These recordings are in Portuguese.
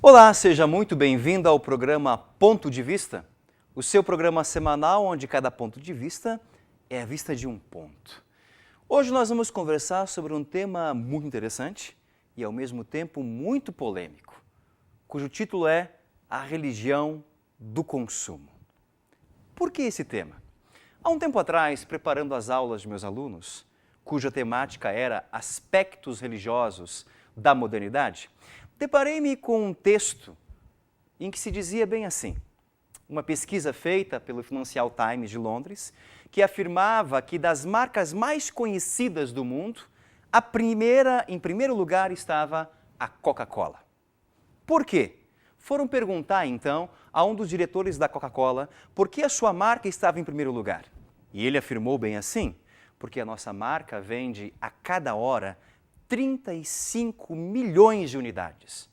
Olá, seja muito bem-vindo ao programa Ponto de Vista, o seu programa semanal onde cada ponto de vista é a vista de um ponto. Hoje nós vamos conversar sobre um tema muito interessante e ao mesmo tempo muito polêmico, cujo título é A Religião do Consumo. Por que esse tema? Há um tempo atrás, preparando as aulas de meus alunos, cuja temática era aspectos religiosos da modernidade, deparei-me com um texto em que se dizia bem assim, uma pesquisa feita pelo Financial Times de Londres, que afirmava que das marcas mais conhecidas do mundo, em primeiro lugar estava a Coca-Cola. Por quê? Foram perguntar então a um dos diretores da Coca-Cola por que a sua marca estava em primeiro lugar. E ele afirmou bem assim, porque a nossa marca vende a cada hora 35 milhões de unidades.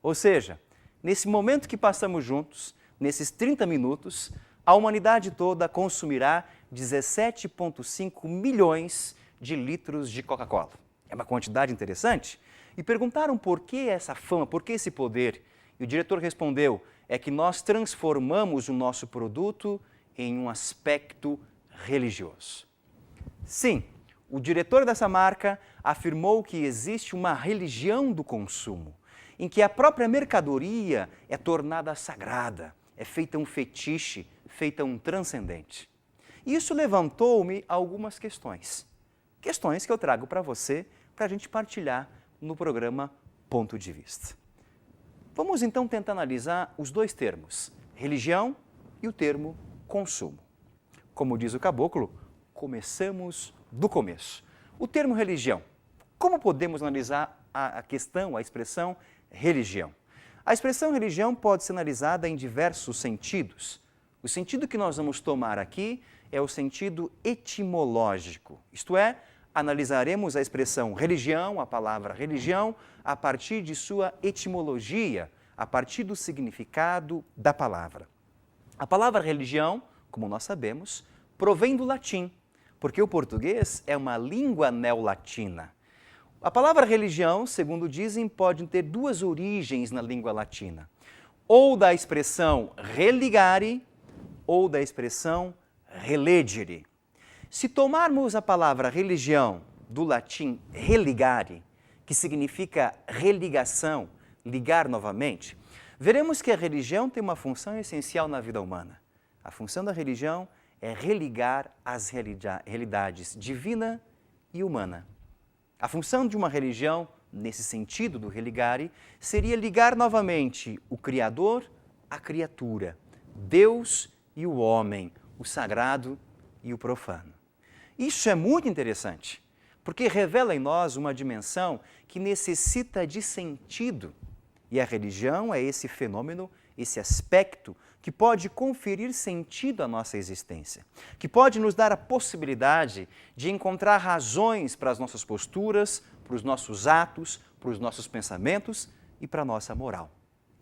Ou seja, nesse momento que passamos juntos, nesses 30 minutos, a humanidade toda consumirá 17,5 milhões de litros de Coca-Cola. É uma quantidade interessante. E perguntaram por que essa fama, por que esse poder? E o diretor respondeu, é que nós transformamos o nosso produto em um aspecto religioso. Sim, o diretor dessa marca afirmou que existe uma religião do consumo, em que a própria mercadoria é tornada sagrada, é feita um fetiche, feita um transcendente. Isso levantou-me algumas questões. Questões que eu trago para você, para a gente partilhar no programa Ponto de Vista. Vamos então tentar analisar os dois termos, religião e o termo consumo. Como diz o caboclo, começamos do começo. O termo religião. Como podemos analisar a questão, a expressão religião? A expressão religião pode ser analisada em diversos sentidos. O sentido que nós vamos tomar aqui é o sentido etimológico, isto é, analisaremos a expressão religião, a palavra religião, a partir de sua etimologia, a partir do significado da palavra. A palavra religião, como nós sabemos, provém do latim, porque o português é uma língua neolatina. A palavra religião, segundo dizem, pode ter duas origens na língua latina, ou da expressão religare, ou da expressão relegere. Se tomarmos a palavra religião do latim religare, que significa religação, ligar novamente, veremos que a religião tem uma função essencial na vida humana. A função da religião é religar as realidades divina e humana. A função de uma religião, nesse sentido do religare, seria ligar novamente o Criador à criatura, Deus e o homem, o sagrado e o profano. Isso é muito interessante, porque revela em nós uma dimensão que necessita de sentido. E a religião é esse fenômeno, esse aspecto que pode conferir sentido à nossa existência, que pode nos dar a possibilidade de encontrar razões para as nossas posturas, para os nossos atos, para os nossos pensamentos e para a nossa moral.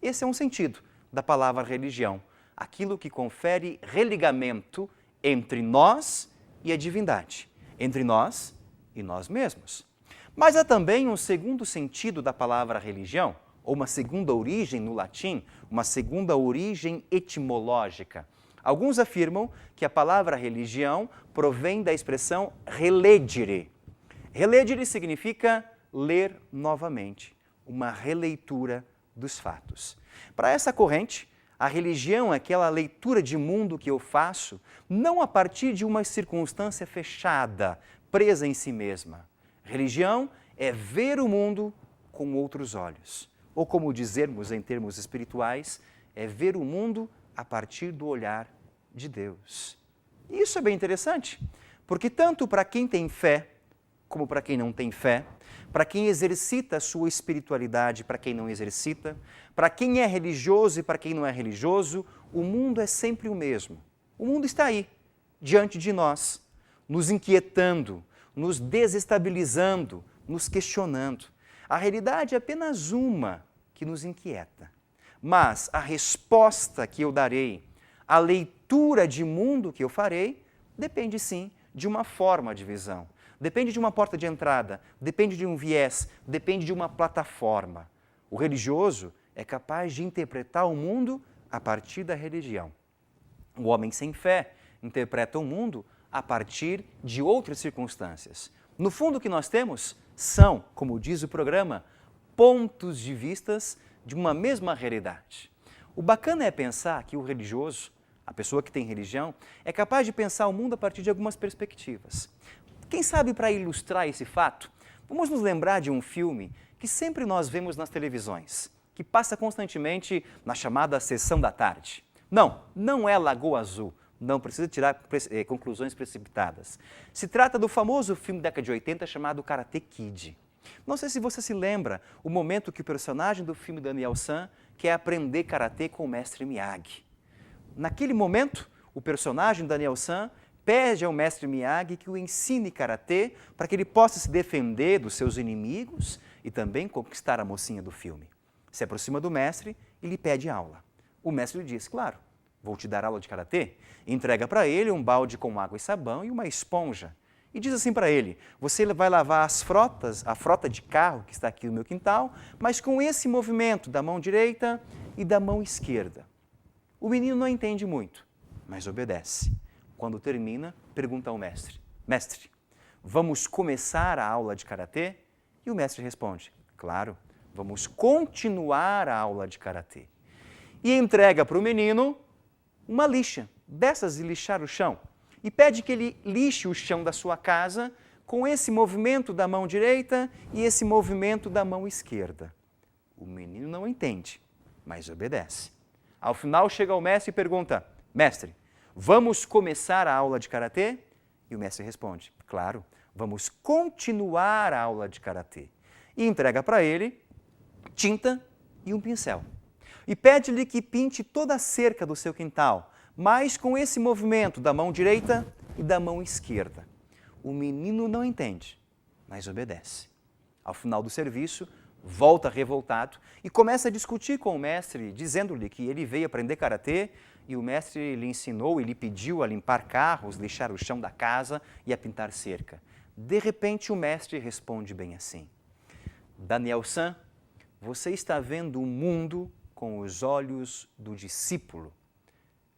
Esse é um sentido da palavra religião, aquilo que confere religamento entre nós e a divindade, entre nós e nós mesmos. Mas há também um segundo sentido da palavra religião, ou uma segunda origem no latim, uma segunda origem etimológica. Alguns afirmam que a palavra religião provém da expressão relegere. Relegere significa ler novamente, uma releitura dos fatos. Para essa corrente, a religião é aquela leitura de mundo que eu faço, não a partir de uma circunstância fechada, presa em si mesma. Religião é ver o mundo com outros olhos. Ou como dizermos em termos espirituais, é ver o mundo a partir do olhar de Deus. E isso é bem interessante, porque tanto para quem tem fé, como para quem não tem fé, para quem exercita a sua espiritualidade, para quem não exercita, para quem é religioso e para quem não é religioso, o mundo é sempre o mesmo. O mundo está aí, diante de nós, nos inquietando, nos desestabilizando, nos questionando. A realidade é apenas uma que nos inquieta. Mas a resposta que eu darei, a leitura de mundo que eu farei, depende sim de uma forma de visão. Depende de uma porta de entrada, depende de um viés, depende de uma plataforma. O religioso é capaz de interpretar o mundo a partir da religião. O homem sem fé interpreta o mundo a partir de outras circunstâncias. No fundo, o que nós temos são, como diz o programa, pontos de vistas de uma mesma realidade. O bacana é pensar que o religioso, a pessoa que tem religião, é capaz de pensar o mundo a partir de algumas perspectivas. Quem sabe, para ilustrar esse fato, vamos nos lembrar de um filme que sempre nós vemos nas televisões, que passa constantemente na chamada Sessão da Tarde. Não é Lagoa Azul. Não precisa tirar conclusões precipitadas. Se trata do famoso filme da década de 80 chamado Karate Kid. Não sei se você se lembra o momento que o personagem do filme Daniel San quer aprender karatê com o mestre Miyagi. Naquele momento, o personagem Daniel San pede ao mestre Miyagi que o ensine karatê para que ele possa se defender dos seus inimigos e também conquistar a mocinha do filme. Se aproxima do mestre e lhe pede aula. O mestre lhe diz, claro, vou te dar aula de karatê. Entrega para ele um balde com água e sabão e uma esponja. E diz assim para ele, você vai lavar a frota de carro que está aqui no meu quintal, mas com esse movimento da mão direita e da mão esquerda. O menino não entende muito, mas obedece. Quando termina, pergunta ao mestre, mestre, vamos começar a aula de karatê? E o mestre responde, claro, vamos continuar a aula de karatê. E entrega para o menino uma lixa, dessas de lixar o chão, e pede que ele lixe o chão da sua casa com esse movimento da mão direita e esse movimento da mão esquerda. O menino não entende, mas obedece. Ao final chega ao mestre e pergunta, mestre, vamos começar a aula de karatê? E o mestre responde, claro, vamos continuar a aula de karatê. E entrega para ele tinta e um pincel. E pede-lhe que pinte toda a cerca do seu quintal, mas com esse movimento da mão direita e da mão esquerda. O menino não entende, mas obedece. Ao final do serviço, volta revoltado e começa a discutir com o mestre, dizendo-lhe que ele veio aprender karatê e o mestre lhe ensinou e lhe pediu a limpar carros, lixar o chão da casa e a pintar cerca. De repente, o mestre responde bem assim, Daniel-san, você está vendo o mundo com os olhos do discípulo.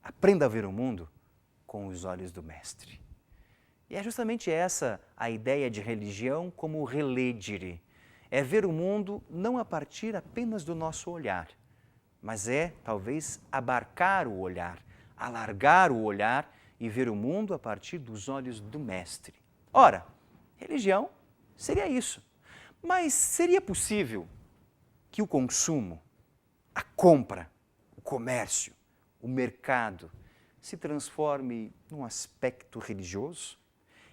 Aprenda a ver o mundo com os olhos do mestre. E é justamente essa a ideia de religião como reledere. É ver o mundo não a partir apenas do nosso olhar, mas é, talvez, abarcar o olhar, alargar o olhar e ver o mundo a partir dos olhos do mestre. Ora, religião seria isso. Mas seria possível que o consumo, a compra, o comércio, o mercado se transforme num aspecto religioso?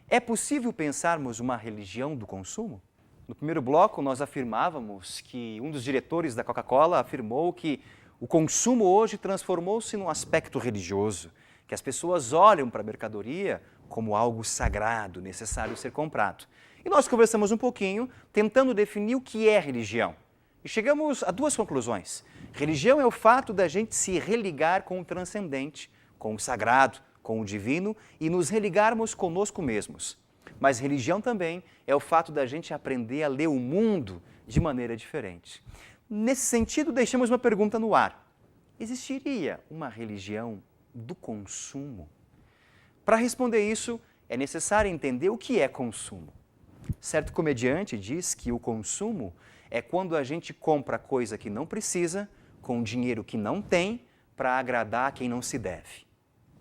É possível pensarmos uma religião do consumo? No primeiro bloco, nós afirmávamos que um dos diretores da Coca-Cola afirmou que o consumo hoje transformou-se num aspecto religioso, que as pessoas olham para a mercadoria como algo sagrado, necessário ser comprado. E nós conversamos um pouquinho, tentando definir o que é religião. E chegamos a duas conclusões. Religião é o fato da gente se religar com o transcendente, com o sagrado, com o divino e nos religarmos conosco mesmos. Mas religião também é o fato da gente aprender a ler o mundo de maneira diferente. Nesse sentido, deixamos uma pergunta no ar. Existiria uma religião do consumo? Para responder isso, é necessário entender o que é consumo. Certo comediante diz que o consumo é quando a gente compra coisa que não precisa, com dinheiro que não tem, para agradar quem não se deve.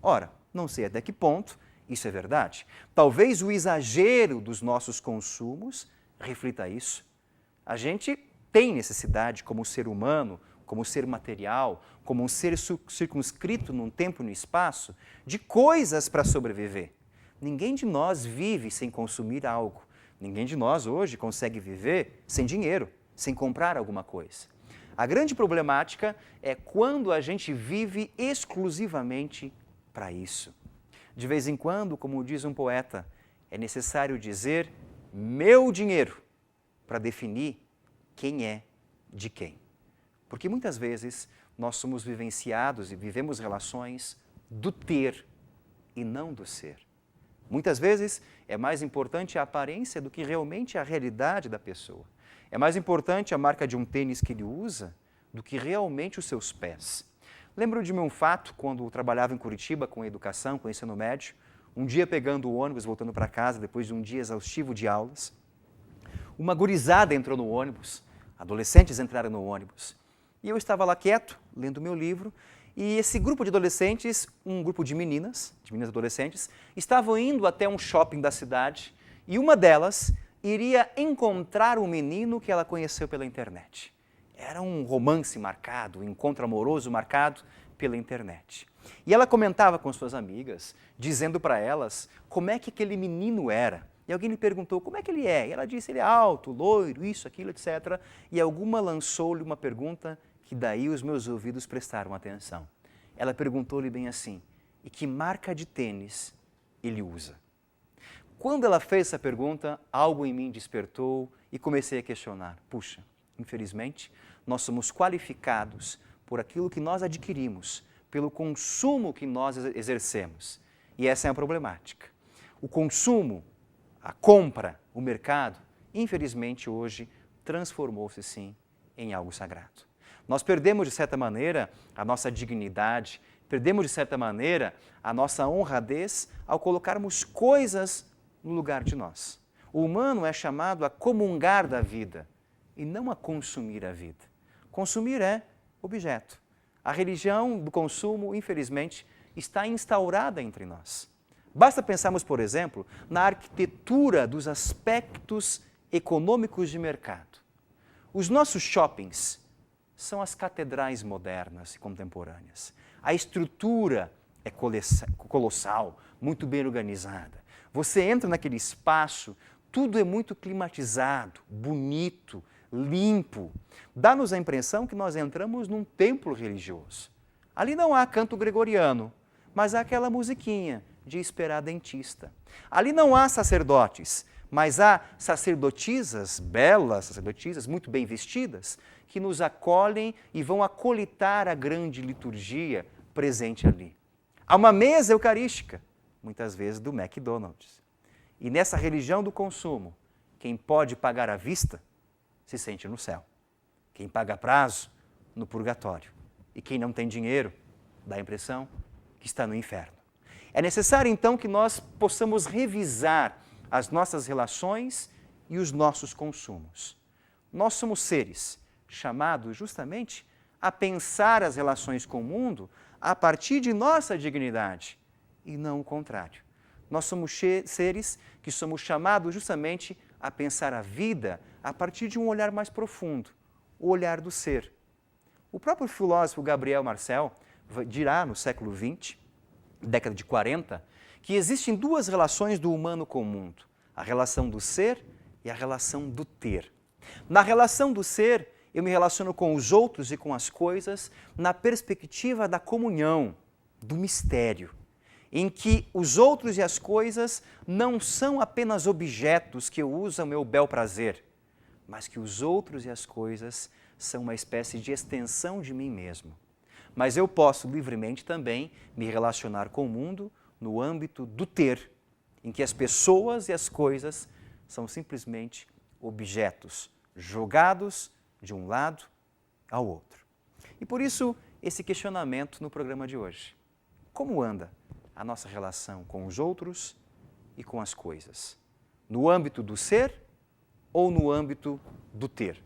Ora, não sei até que ponto isso é verdade. Talvez o exagero dos nossos consumos reflita isso. A gente tem necessidade, como ser humano, como ser material, como um ser circunscrito num tempo e no espaço, de coisas para sobreviver. Ninguém de nós vive sem consumir algo. Ninguém de nós hoje consegue viver sem dinheiro, sem comprar alguma coisa. A grande problemática é quando a gente vive exclusivamente para isso. De vez em quando, como diz um poeta, é necessário dizer meu dinheiro para definir quem é de quem. Porque muitas vezes nós somos vivenciados e vivemos relações do ter e não do ser. Muitas vezes é mais importante a aparência do que realmente a realidade da pessoa. É mais importante a marca de um tênis que ele usa do que realmente os seus pés. Lembro de um fato quando trabalhava em Curitiba com educação, com ensino médio, um dia pegando o ônibus, voltando para casa depois de um dia exaustivo de aulas. Uma gurizada entrou no ônibus, adolescentes entraram no ônibus. E eu estava lá quieto, lendo meu livro, e esse grupo de adolescentes, um grupo de meninas adolescentes, estavam indo até um shopping da cidade e uma delas iria encontrar um menino que ela conheceu pela internet. Era um romance marcado, um encontro amoroso marcado pela internet. E ela comentava com suas amigas, dizendo para elas como é que aquele menino era. E alguém lhe perguntou como é que ele é. E ela disse, ele é alto, loiro, isso, aquilo, etc. E alguma lançou-lhe uma pergunta que daí os meus ouvidos prestaram atenção. Ela perguntou-lhe bem assim, e que marca de tênis ele usa? Quando ela fez essa pergunta, algo em mim despertou e comecei a questionar. Puxa, infelizmente, nós somos qualificados por aquilo que nós adquirimos, pelo consumo que nós exercemos. E essa é a problemática. O consumo, a compra, o mercado, infelizmente hoje transformou-se sim em algo sagrado. Nós perdemos de certa maneira a nossa dignidade, perdemos de certa maneira a nossa honradez ao colocarmos coisas no lugar de nós. O humano é chamado a comungar da vida e não a consumir a vida. Consumir é objeto. A religião do consumo, infelizmente, está instaurada entre nós. Basta pensarmos, por exemplo, na arquitetura dos aspectos econômicos de mercado. Os nossos shoppings são as catedrais modernas e contemporâneas. A estrutura é colossal, muito bem organizada. Você entra naquele espaço, tudo é muito climatizado, bonito, limpo. Dá-nos a impressão que nós entramos num templo religioso. Ali não há canto gregoriano, mas há aquela musiquinha de esperar dentista. Ali não há sacerdotes, mas há sacerdotisas, belas sacerdotisas, muito bem vestidas, que nos acolhem e vão acolitar a grande liturgia presente ali. Há uma mesa eucarística, muitas vezes do McDonald's. E nessa religião do consumo, quem pode pagar à vista, se sente no céu. Quem paga a prazo, no purgatório. E quem não tem dinheiro, dá a impressão que está no inferno. É necessário, então, que nós possamos revisar as nossas relações e os nossos consumos. Nós somos seres chamados justamente a pensar as relações com o mundo a partir de nossa dignidade e não o contrário. Nós somos seres que somos chamados justamente a pensar a vida a partir de um olhar mais profundo, o olhar do ser. O próprio filósofo Gabriel Marcel dirá no século XX, década de 40, que existem duas relações do humano com o mundo, a relação do ser e a relação do ter. Na relação do ser, eu me relaciono com os outros e com as coisas na perspectiva da comunhão, do mistério, em que os outros e as coisas não são apenas objetos que eu uso ao meu bel prazer, mas que os outros e as coisas são uma espécie de extensão de mim mesmo. Mas eu posso livremente também me relacionar com o mundo no âmbito do ter, em que as pessoas e as coisas são simplesmente objetos jogados de um lado ao outro. E por isso, esse questionamento no programa de hoje. Como anda a nossa relação com os outros e com as coisas? No âmbito do ser ou no âmbito do ter?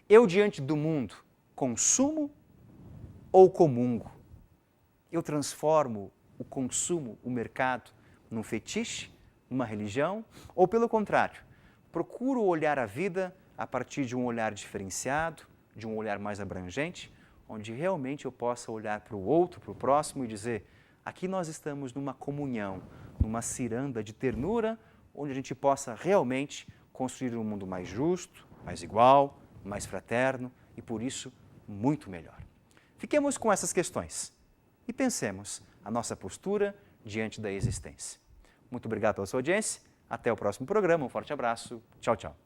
Eu, diante do mundo, consumo ou comungo? Eu transformo o consumo, o mercado, num fetiche, numa religião? Ou, pelo contrário, procuro olhar a vida a partir de um olhar diferenciado, de um olhar mais abrangente, onde realmente eu possa olhar para o outro, para o próximo e dizer, aqui nós estamos numa comunhão, numa ciranda de ternura, onde a gente possa realmente construir um mundo mais justo, mais igual, mais fraterno e, por isso, muito melhor. Fiquemos com essas questões e pensemos a nossa postura diante da existência. Muito obrigado pela sua audiência. Até o próximo programa. Um forte abraço. Tchau, tchau.